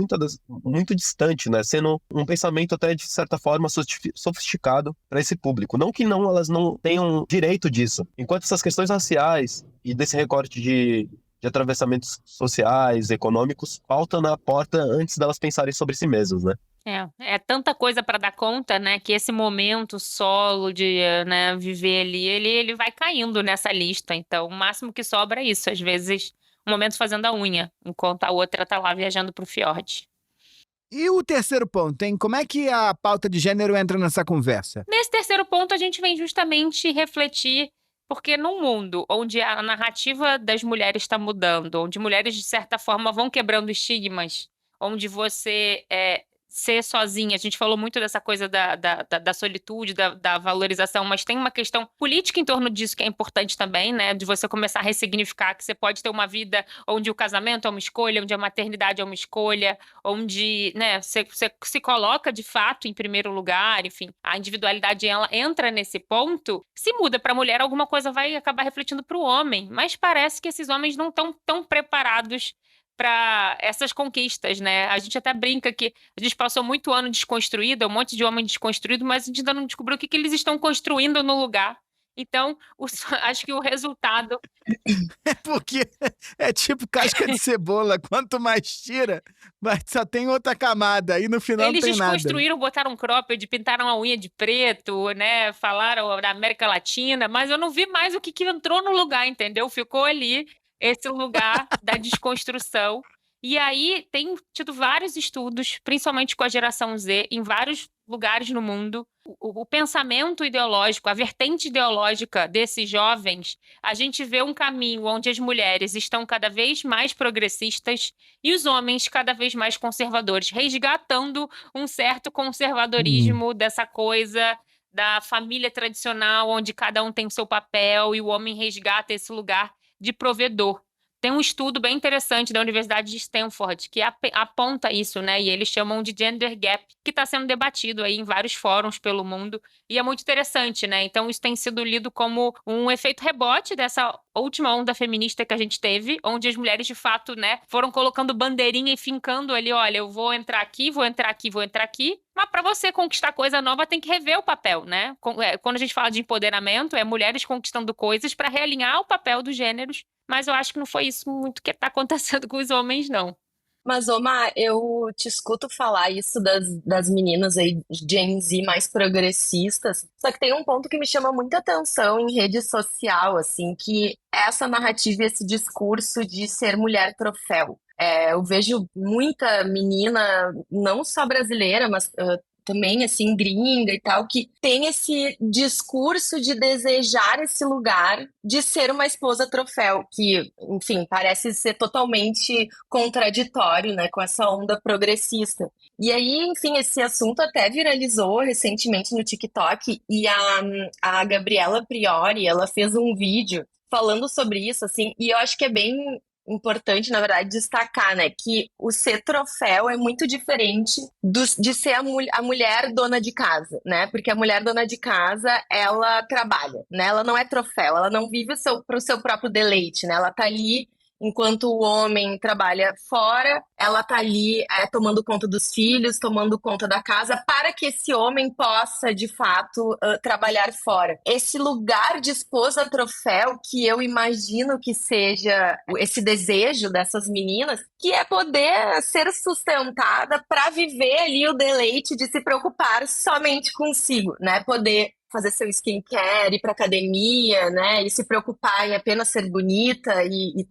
muito distante, né? Sendo um pensamento até, de certa forma, sofisticado para esse público. Não que elas não tenham direito disso. Enquanto essas questões raciais e desse recorte de atravessamentos sociais, econômicos, faltam na porta antes delas pensarem sobre si mesmas, né? É tanta coisa para dar conta, né, que esse momento solo de, né, viver ali, ele vai caindo nessa lista. Então, o máximo que sobra é isso. Às vezes, um momento fazendo a unha, enquanto a outra tá lá viajando pro fiord. E o terceiro ponto, hein? Como é que a pauta de gênero entra nessa conversa? Nesse terceiro ponto, a gente vem justamente refletir, porque num mundo onde a narrativa das mulheres está mudando, onde mulheres, de certa forma, vão quebrando estigmas, onde você ser sozinha, a gente falou muito dessa coisa da solitude, da valorização, mas tem uma questão política em torno disso que é importante também, né? De você começar a ressignificar que você pode ter uma vida onde o casamento é uma escolha, onde a maternidade é uma escolha, onde, né, você se coloca de fato em primeiro lugar, enfim, a individualidade ela entra nesse ponto. Se muda para a mulher, alguma coisa vai acabar refletindo para o homem, mas parece que esses homens não estão tão preparados para essas conquistas, né? A gente até brinca que a gente passou muito ano desconstruído, um monte de homem desconstruído, mas a gente ainda não descobriu o que eles estão construindo no lugar. Então, acho que o resultado... É porque é tipo casca de cebola, quanto mais tira, mas só tem outra camada, e no final Eles não tem nada. desconstruíram, botaram cropped, pintaram a unha de preto, né? Falaram da América Latina, mas eu não vi mais o que entrou no lugar, entendeu? Ficou ali esse lugar da desconstrução. E aí tem tido vários estudos, principalmente com a geração Z, em vários lugares no mundo. O pensamento ideológico, a vertente ideológica desses jovens, a gente vê um caminho onde as mulheres estão cada vez mais progressistas e os homens cada vez mais conservadores, resgatando um certo conservadorismo dessa coisa da família tradicional, onde cada um tem o seu papel e o homem resgata esse lugar de provedor. Tem um estudo bem interessante da Universidade de Stanford que aponta isso, né? E eles chamam de gender gap, que está sendo debatido aí em vários fóruns pelo mundo. E é muito interessante, né? Então isso tem sido lido como um efeito rebote dessa última onda feminista que a gente teve, onde as mulheres, de fato, né, foram colocando bandeirinha e fincando ali, olha, eu vou entrar aqui, vou entrar aqui, vou entrar aqui. Mas para você conquistar coisa nova, tem que rever o papel, né? Quando a gente fala de empoderamento, é mulheres conquistando coisas para realinhar o papel dos gêneros. Mas eu acho que não foi isso muito que está acontecendo com os homens, não. Mas, Omar, eu te escuto falar isso das meninas aí, Gen Z mais progressistas, só que tem um ponto que me chama muita atenção em rede social, assim, que é essa narrativa, esse discurso de ser mulher troféu. Eu vejo muita menina, não só brasileira, mas também, assim, gringa e tal, que tem esse discurso de desejar esse lugar de ser uma esposa troféu, que, enfim, parece ser totalmente contraditório, né, com essa onda progressista. E aí, enfim, esse assunto até viralizou recentemente no TikTok e a Gabriela Priori, ela fez um vídeo falando sobre isso, assim, e eu acho que é bem importante, na verdade, destacar, né, que o ser troféu é muito diferente de ser a mulher dona de casa, né, porque a mulher dona de casa, ela trabalha, né, ela não é troféu, ela não vive pro seu próprio deleite, né, ela tá ali enquanto o homem trabalha fora, ela tá ali tomando conta dos filhos, tomando conta da casa, para que esse homem possa, de fato, trabalhar fora. Esse lugar de esposa troféu, que eu imagino que seja esse desejo dessas meninas, que é poder ser sustentada para viver ali o deleite de se preocupar somente consigo, né? Poder fazer seu skincare, ir pra academia, né? E se preocupar em apenas ser bonita e,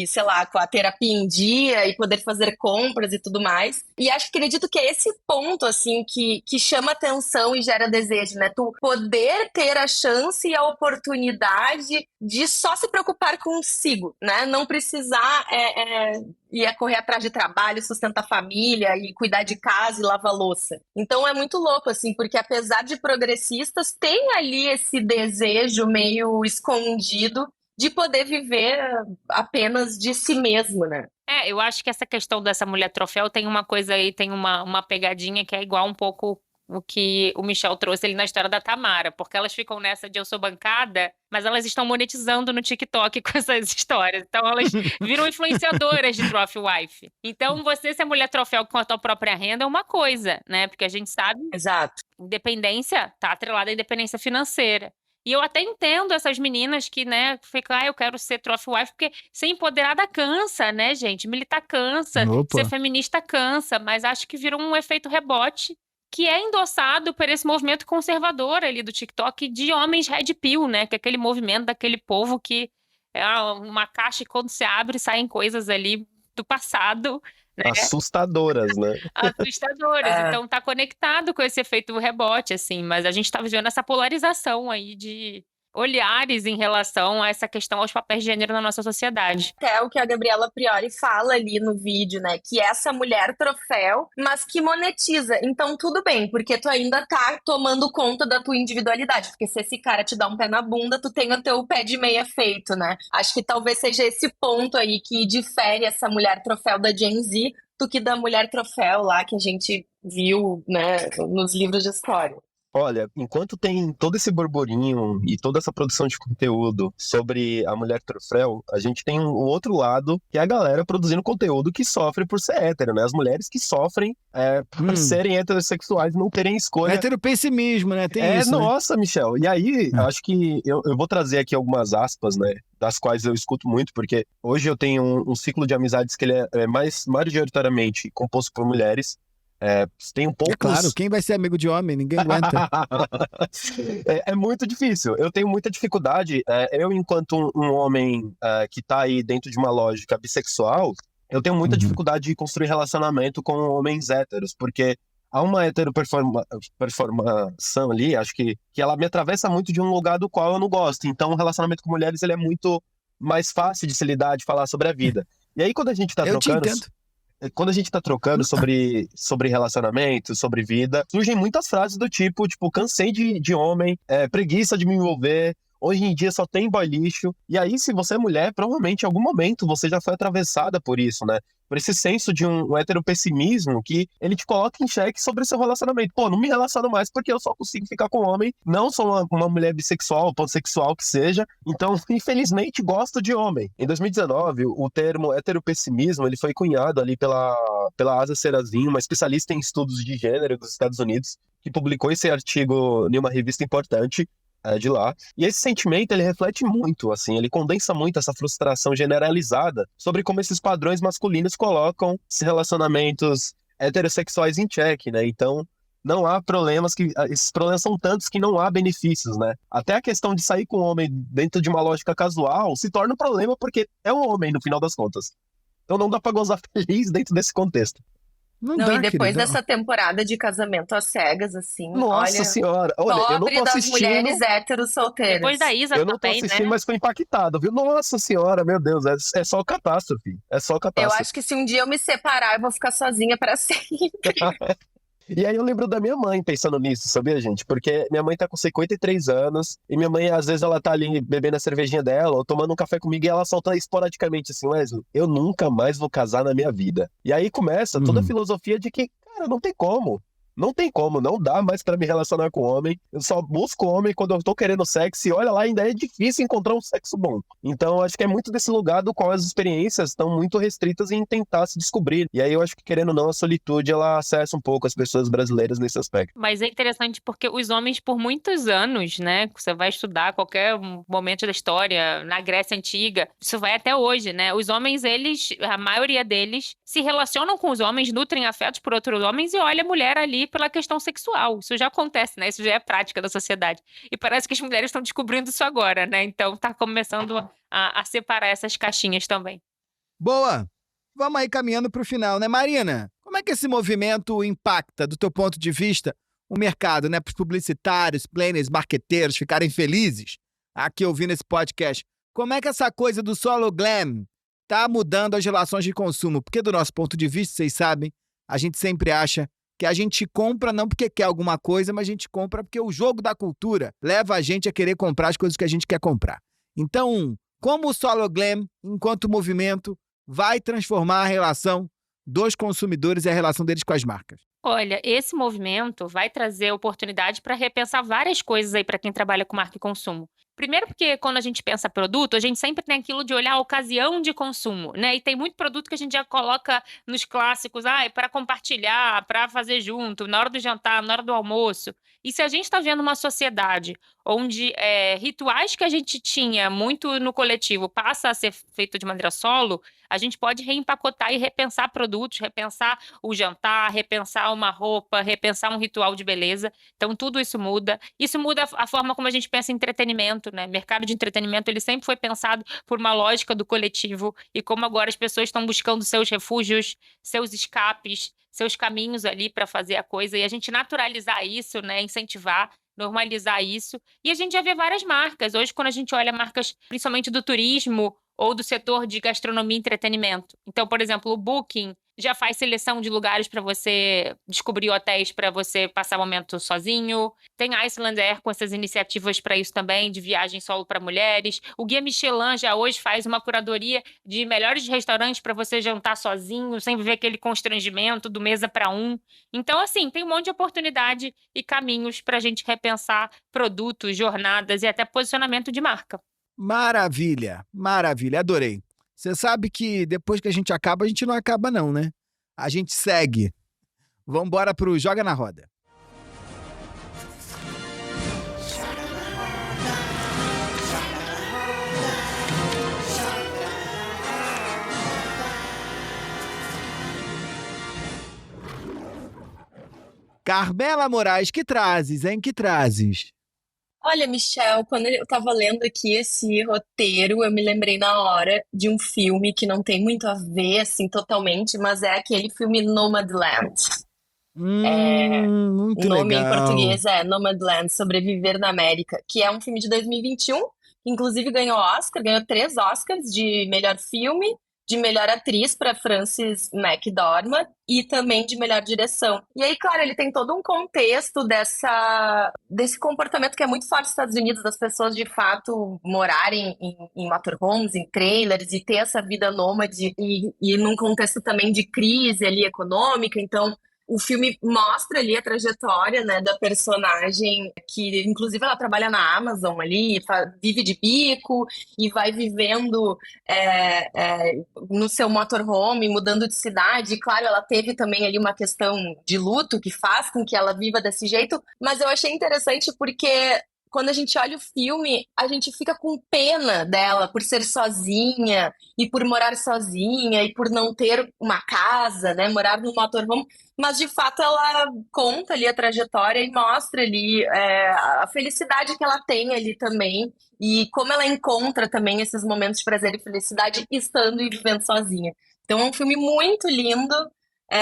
sei lá, com a terapia em dia e poder fazer compras e tudo mais. E acredito que é esse ponto, assim, que chama atenção e gera desejo, né? Tu poder ter a chance e a oportunidade de só se preocupar consigo, né? Não precisar ia correr atrás de trabalho, sustentar a família e cuidar de casa e lavar louça. Então é muito louco, assim, porque apesar de progressistas, tem ali esse desejo meio escondido de poder viver apenas de si mesmo, né? Eu acho que essa questão dessa mulher troféu tem uma coisa aí, tem uma pegadinha que é igual um pouco o que o Michel trouxe ali na história da Tamara, porque elas ficam nessa de eu sou bancada, mas elas estão monetizando no TikTok com essas histórias. Então elas viram influenciadoras de Trophy Wife. Então você ser mulher troféu com a tua própria renda é uma coisa, né? Porque a gente sabe, Exato. independência tá atrelada à independência financeira. E eu até entendo essas meninas que, né, ficam, eu quero ser trophy wife, porque ser empoderada cansa, né, gente? Militar cansa, Opa. ser feminista cansa, mas acho que virou um efeito rebote que é endossado por esse movimento conservador ali do TikTok de homens red pill, né? Que é aquele movimento daquele povo que é uma caixa e quando se abre saem coisas ali do passado, né? Assustadoras, né? Assustadoras. Então tá conectado com esse efeito rebote, assim, mas a gente tá vivendo essa polarização aí de olhares em relação a essa questão aos papéis de gênero na nossa sociedade. Até o que a Gabriela Priori fala ali no vídeo, né? Que é essa mulher troféu, mas que monetiza. Então tudo bem, porque tu ainda tá tomando conta da tua individualidade. Porque se esse cara te dá um pé na bunda, tu tem o teu pé de meia feito, né? Acho que talvez seja esse ponto aí que difere essa mulher troféu da Gen Z do que da mulher troféu lá que a gente viu, né, nos livros de história. Olha, enquanto tem todo esse burburinho e toda essa produção de conteúdo sobre a mulher troféu, a gente tem um outro lado, que é a galera produzindo conteúdo que sofre por ser hétero, né? As mulheres que sofrem por serem heterossexuais, não terem escolha. Heteropessimismo, né? Tem isso, nossa, né? Michel. E aí, acho que eu vou trazer aqui algumas aspas, né? Das quais eu escuto muito, porque hoje eu tenho um ciclo de amizades que ele é mais majoritariamente composto por mulheres. Tem poucos... Claro, quem vai ser amigo de homem? Ninguém aguenta. É muito difícil. Eu tenho muita dificuldade. Eu, enquanto um homem que tá aí dentro de uma lógica bissexual, eu tenho muita dificuldade de construir relacionamento com homens héteros, porque há uma heteroperformação ali, acho que ela me atravessa muito de um lugar do qual eu não gosto. Então, o relacionamento com mulheres ele é muito mais fácil de se lidar, de falar sobre a vida. E aí, quando a gente tá trocando... Quando a gente tá trocando sobre relacionamento, sobre vida, surgem muitas frases do tipo, cansei de homem, preguiça de me envolver, hoje em dia só tem boy lixo. E aí, se você é mulher, provavelmente em algum momento você já foi atravessada por isso, né? Por esse senso de um heteropessimismo que ele te coloca em xeque sobre o seu relacionamento. Pô, não me relaciono mais porque eu só consigo ficar com homem, não sou uma mulher bissexual, pansexual que seja, então, infelizmente, gosto de homem. Em 2019, o termo heteropessimismo, ele foi cunhado ali pela Asa Serafim, uma especialista em estudos de gênero dos Estados Unidos, que publicou esse artigo em uma revista importante de lá. E esse sentimento, ele reflete muito, assim, ele condensa muito essa frustração generalizada sobre como esses padrões masculinos colocam esses relacionamentos heterossexuais em xeque, né? Então, não há problemas esses problemas são tantos que não há benefícios, né? Até a questão de sair com um homem dentro de uma lógica casual se torna um problema porque é um homem, no final das contas. Então não dá pra gozar feliz dentro desse contexto. Não, e depois dessa temporada de Casamento às Cegas, assim, nossa senhora, olha, eu não tô das assistindo... mulheres héteros solteiras. Depois da Isa eu não tô também, assistindo, né? mas fui impactado, viu? Nossa senhora, meu Deus, é só catástrofe, é só catástrofe. Eu acho que se um dia eu me separar, eu vou ficar sozinha pra sempre. E aí eu lembro da minha mãe pensando nisso, sabia, gente? Porque minha mãe tá com 53 anos, e minha mãe, às vezes, ela tá ali bebendo a cervejinha dela, ou tomando um café comigo, e ela solta esporadicamente assim, Wesley, eu nunca mais vou casar na minha vida. E aí começa toda a filosofia de que, cara, não tem como. não tem como, não dá mais pra me relacionar com homem. Eu só busco homem quando eu tô querendo sexo e olha lá, ainda é difícil encontrar um sexo bom. Então, acho que é muito desse lugar do qual as experiências estão muito restritas em tentar se descobrir. E aí eu acho que, querendo ou não, a solitude, ela acessa um pouco as pessoas brasileiras nesse aspecto. Mas é interessante porque os homens, por muitos anos, né? Você vai estudar qualquer momento da história, na Grécia Antiga, isso vai até hoje, né? Os homens, eles, a maioria deles, se relacionam com os homens, nutrem afetos por outros homens e olha a mulher ali pela questão sexual. Isso já acontece, né? Isso já é prática da sociedade. E parece que as mulheres estão descobrindo isso agora, né? Então tá começando a separar essas caixinhas também. Boa! Vamos aí caminhando para o final, né, Marina? Como é que esse movimento impacta, do teu ponto de vista, o mercado, né? Para os publicitários, planners, marqueteiros ficarem felizes aqui ouvindo esse podcast. Como é que essa coisa do solo glam tá mudando as relações de consumo? Porque do nosso ponto de vista, vocês sabem, a gente sempre acha que a gente compra não porque quer alguma coisa, mas a gente compra porque o jogo da cultura leva a gente a querer comprar as coisas que a gente quer comprar. Então, como o solo glam, enquanto movimento, vai transformar a relação dos consumidores e a relação deles com as marcas? Olha, esse movimento vai trazer oportunidade para repensar várias coisas aí para quem trabalha com marca e consumo. Primeiro porque quando a gente pensa produto, a gente sempre tem aquilo de olhar a ocasião de consumo, né? E tem muito produto que a gente já coloca nos clássicos, para compartilhar, para fazer junto, na hora do jantar, na hora do almoço. E se a gente está vendo uma sociedade onde rituais que a gente tinha muito no coletivo passa a ser feito de maneira solo, a gente pode reempacotar e repensar produtos, repensar o jantar, repensar uma roupa, repensar um ritual de beleza. Então, tudo isso muda. Isso muda a forma como a gente pensa em entretenimento, né? Mercado de entretenimento, ele sempre foi pensado por uma lógica do coletivo e como agora as pessoas estão buscando seus refúgios, seus escapes, seus caminhos ali para fazer a coisa e a gente naturalizar isso, né? Incentivar, normalizar isso. E a gente já vê várias marcas. Hoje, quando a gente olha marcas, principalmente do turismo ou do setor de gastronomia e entretenimento. Então, por exemplo, o Booking já faz seleção de lugares para você descobrir hotéis para você passar momento sozinho. Tem a Icelandair com essas iniciativas para isso também, de viagem solo para mulheres. O Guia Michelin já hoje faz uma curadoria de melhores restaurantes para você jantar sozinho, sem viver aquele constrangimento do mesa para um. Então, assim, tem um monte de oportunidade e caminhos para a gente repensar produtos, jornadas e até posicionamento de marca. Maravilha, maravilha, adorei. Você sabe que depois que a gente acaba, a gente não acaba não, né? A gente segue. Vamos embora pro Joga na Roda. Carmela Moraes, que trazes, hein? Que trazes? Olha, Michel, quando eu tava lendo aqui esse roteiro, eu me lembrei na hora de um filme que não tem muito a ver, assim, totalmente, mas é aquele filme Nomadland. Muito O nome em legal. português é Nomadland, Sobreviver na América, que é um filme de 2021, que inclusive ganhou 3 Oscars de melhor filme, de melhor atriz para Frances McDormand e também de melhor direção. E aí, claro, ele tem todo um contexto desse comportamento que é muito forte nos Estados Unidos, das pessoas de fato morarem em motorhomes, em trailers e ter essa vida nômade e num contexto também de crise ali econômica. Então, o filme mostra ali a trajetória, né, da personagem, que inclusive ela trabalha na Amazon ali, vive de bico e vai vivendo no seu motorhome, mudando de cidade. E, claro, ela teve também ali uma questão de luto que faz com que ela viva desse jeito, mas eu achei interessante porque quando a gente olha o filme, a gente fica com pena dela por ser sozinha e por morar sozinha e por não ter uma casa, né, morar num motorhome. Mas, de fato, ela conta ali a trajetória e mostra ali a felicidade que ela tem ali também e como ela encontra também esses momentos de prazer e felicidade estando e vivendo sozinha. Então, é um filme muito lindo,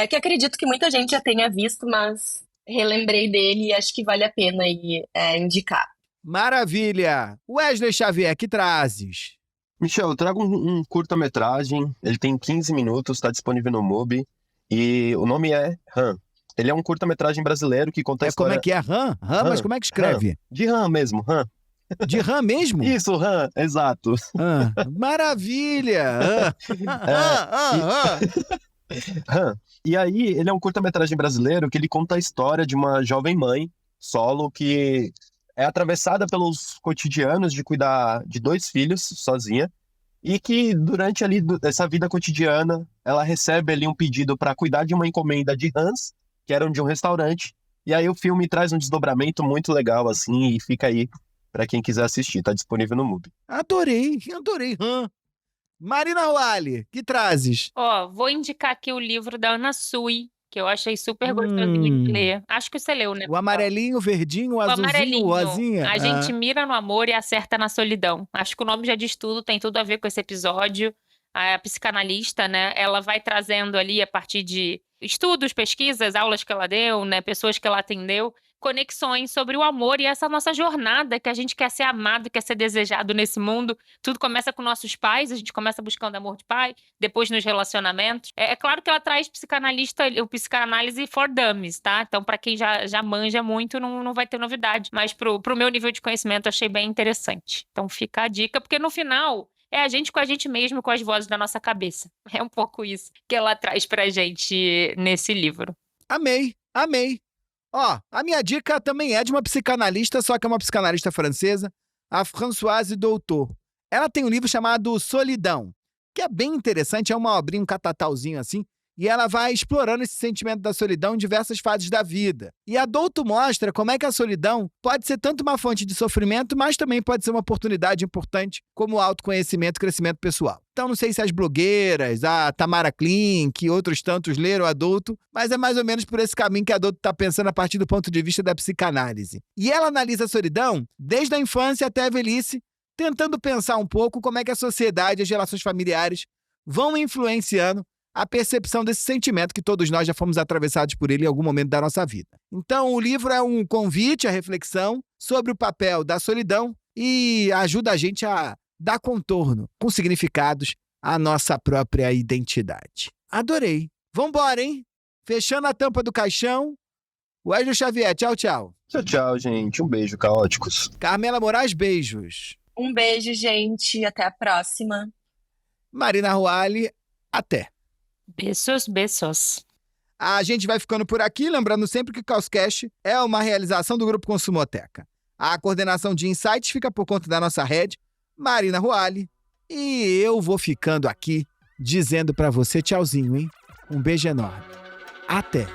que acredito que muita gente já tenha visto, mas relembrei dele e acho que vale a pena aí, indicar. Maravilha! Wesley Xavier, que trazes? Michel, eu trago um curta-metragem, ele tem 15 minutos, está disponível no MUBI, e o nome é Han. Ele é um curta-metragem brasileiro que conta a história... Como é que é? Han? Han, mas como é que escreve? Han. De Han mesmo, Han. De Han mesmo? Isso, Han, exato. Maravilha! E aí, ele é um curta-metragem brasileiro que ele conta a história de uma jovem mãe solo que é atravessada pelos cotidianos de cuidar de 2 filhos sozinha e que durante ali essa vida cotidiana ela recebe ali um pedido para cuidar de uma encomenda de rãs, que eram de um restaurante. E aí o filme traz um desdobramento muito legal assim e fica aí para quem quiser assistir, tá disponível no MUBI. Adorei. Marina Wally, que trazes? Ó, vou indicar aqui o livro da Ana Sui, que eu achei super gostosinho de ler. Acho que você leu, né? O amarelinho, o verdinho, o O azulzinho, amarelinho. o rosinha? A gente mira no amor e acerta na solidão. Acho que o nome já diz tudo, tem tudo a ver com esse episódio. A psicanalista, né, ela vai trazendo ali a partir de estudos, pesquisas, aulas que ela deu, né, pessoas que ela atendeu, conexões sobre o amor e essa nossa jornada que a gente quer ser amado, quer ser desejado nesse mundo. Tudo começa com nossos pais, a gente começa buscando amor de pai, depois nos relacionamentos. É claro que ela traz o psicanálise for dummies, tá? Então, para quem já manja muito, não vai ter novidade. Mas pro meu nível de conhecimento, eu achei bem interessante. Então, fica a dica, porque no final é a gente com a gente mesmo, com as vozes da nossa cabeça. É um pouco isso que ela traz pra gente nesse livro. Amei. Ó, a minha dica também é de uma psicanalista, só que é uma psicanalista francesa, a Françoise Doutor. Ela tem um livro chamado Solidão, que é bem interessante, é uma obrinha, um catatauzinho assim, e ela vai explorando esse sentimento da solidão em diversas fases da vida. E a Douto mostra como é que a solidão pode ser tanto uma fonte de sofrimento, mas também pode ser uma oportunidade importante como autoconhecimento e crescimento pessoal. Então, não sei se as blogueiras, a Tamara Klink e outros tantos leram a Douto, mas é mais ou menos por esse caminho que a Douto está pensando a partir do ponto de vista da psicanálise. E ela analisa a solidão desde a infância até a velhice, tentando pensar um pouco como é que a sociedade e as relações familiares vão influenciando a percepção desse sentimento que todos nós já fomos atravessados por ele em algum momento da nossa vida. Então, o livro é um convite à reflexão sobre o papel da solidão e ajuda a gente a dar contorno com significados à nossa própria identidade. Adorei. Vambora, hein? Fechando a tampa do caixão. Wesley Xavier, tchau, tchau. Tchau, gente. Um beijo, caóticos. Carmela Moraes, beijos. Um beijo, gente. Até a próxima. Marina Ruali, até. Beijos. A gente vai ficando por aqui, lembrando sempre que o Caoscast é uma realização do Grupo Consumoteca. A coordenação de insights fica por conta da nossa head, Marina Ruali. E eu vou ficando aqui dizendo pra você tchauzinho, hein? Um beijo enorme. Até!